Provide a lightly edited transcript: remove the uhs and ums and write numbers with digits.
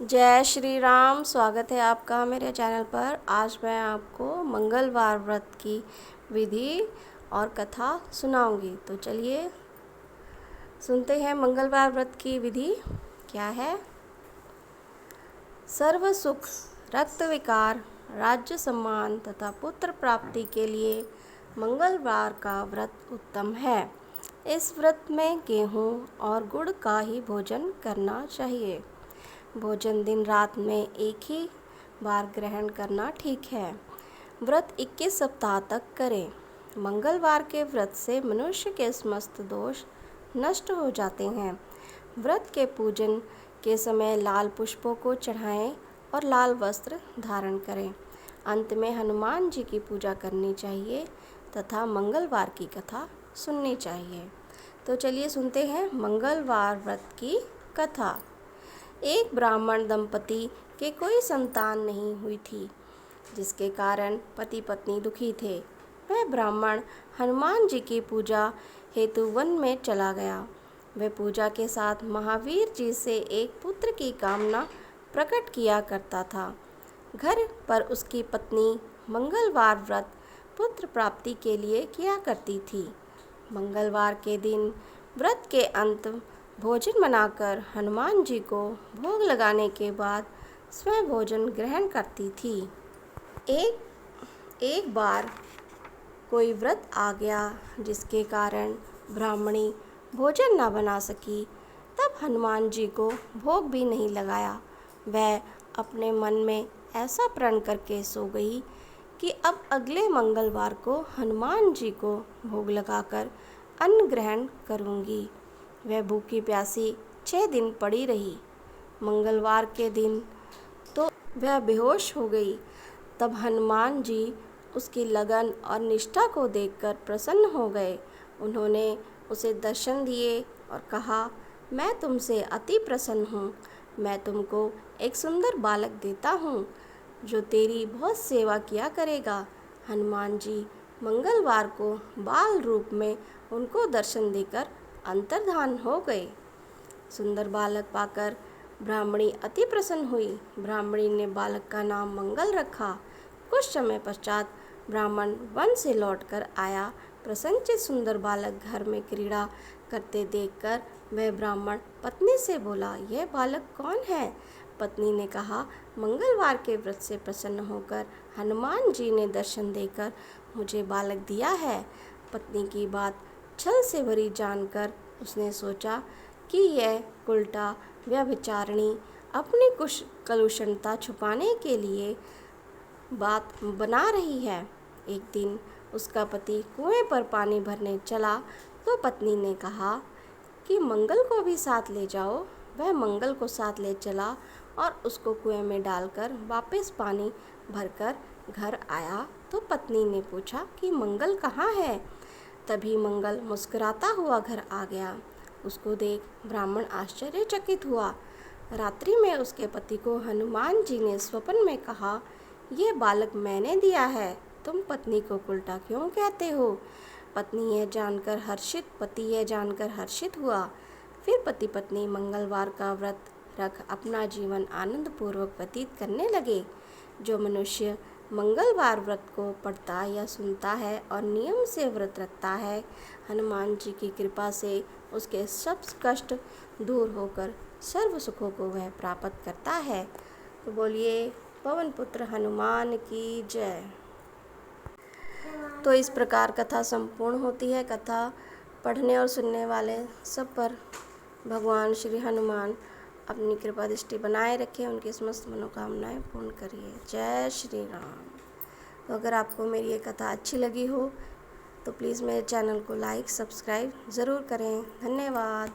जय श्री राम। स्वागत है आपका मेरे चैनल पर। आज मैं आपको मंगलवार व्रत की विधि और कथा सुनाऊंगी। तो चलिए सुनते हैं मंगलवार व्रत की विधि क्या है। सर्व सुख, रक्त विकार, राज्य सम्मान तथा पुत्र प्राप्ति के लिए मंगलवार का व्रत उत्तम है। इस व्रत में गेहूँ और गुड़ का ही भोजन करना चाहिए। भोजन दिन रात में एक ही बार ग्रहण करना ठीक है। व्रत 21 सप्ताह तक करें। मंगलवार के व्रत से मनुष्य के समस्त दोष नष्ट हो जाते हैं। व्रत के पूजन के समय लाल पुष्पों को चढ़ाएं और लाल वस्त्र धारण करें। अंत में हनुमान जी की पूजा करनी चाहिए तथा मंगलवार की कथा सुननी चाहिए। तो चलिए सुनते हैं मंगलवार व्रत की कथा। एक ब्राह्मण दंपति के कोई संतान नहीं हुई थी, जिसके कारण पति पत्नी दुखी थे। वह ब्राह्मण हनुमान जी की पूजा हेतु वन में चला गया। वह पूजा के साथ महावीर जी से एक पुत्र की कामना प्रकट किया करता था। घर पर उसकी पत्नी मंगलवार व्रत पुत्र प्राप्ति के लिए किया करती थी। मंगलवार के दिन व्रत के अंत भोजन बनाकर हनुमान जी को भोग लगाने के बाद स्वयं भोजन ग्रहण करती थी। एक बार कोई व्रत आ गया, जिसके कारण ब्राह्मणी भोजन न बना सकी। तब हनुमान जी को भोग भी नहीं लगाया। वह अपने मन में ऐसा प्रण करके सो गई कि अब अगले मंगलवार को हनुमान जी को भोग लगाकर अन्न ग्रहण करूंगी। वह भूखी प्यासी 6 दिन पड़ी रही। मंगलवार के दिन तो वह बेहोश हो गई। तब हनुमान जी उसकी लगन और निष्ठा को देखकर प्रसन्न हो गए। उन्होंने उसे दर्शन दिए और कहा, मैं तुमसे अति प्रसन्न हूँ। मैं तुमको एक सुंदर बालक देता हूँ, जो तेरी बहुत सेवा किया करेगा। हनुमान जी मंगलवार को बाल रूप में उनको दर्शन देकर अंतर्धान हो गए। सुंदर बालक पाकर ब्राह्मणी अति प्रसन्न हुई। ब्राह्मणी ने बालक का नाम मंगल रखा। कुछ समय पश्चात ब्राह्मण वन से लौटकर आया। प्रसन्नचित्त सुंदर बालक घर में क्रीड़ा करते देखकर वह ब्राह्मण पत्नी से बोला, यह बालक कौन है? पत्नी ने कहा, मंगलवार के व्रत से प्रसन्न होकर हनुमान जी ने दर्शन देकर मुझे बालक दिया है। पत्नी की बात छल से भरी जानकर उसने सोचा कि यह उल्टा व्यभिचारिणी अपनी कलुषता छुपाने के लिए बात बना रही है। एक दिन उसका पति कुएं पर पानी भरने चला तो पत्नी ने कहा कि मंगल को भी साथ ले जाओ। वह मंगल को साथ ले चला और उसको कुएं में डालकर वापस पानी भरकर घर आया। तो पत्नी ने पूछा कि मंगल कहाँ है? तभी मंगल मुस्कुराता हुआ घर आ गया। उसको देख ब्राह्मण आश्चर्यचकित हुआ। रात्रि में उसके पति को हनुमान जी ने स्वप्न में कहा, यह बालक मैंने दिया है, तुम पत्नी को उल्टा क्यों कहते हो? पति यह जानकर हर्षित हुआ। फिर पति पत्नी मंगलवार का व्रत रख अपना जीवन आनंद पूर्वक व्यतीत करने लगे। जो मनुष्य मंगलवार व्रत को पढ़ता या सुनता है और नियम से व्रत रखता है, हनुमान जी की कृपा से उसके सब कष्ट दूर होकर सर्व सुखों को वह प्राप्त करता है। तो बोलिए पवन पुत्र हनुमान की जय। तो इस प्रकार कथा संपूर्ण होती है। कथा पढ़ने और सुनने वाले सब पर भगवान श्री हनुमान अपनी कृपा दृष्टि बनाए रखें, उनकी समस्त मनोकामनाएं पूर्ण करिए। जय श्री राम। तो अगर आपको मेरी ये कथा अच्छी लगी हो तो प्लीज़ मेरे चैनल को लाइक सब्सक्राइब ज़रूर करें। धन्यवाद।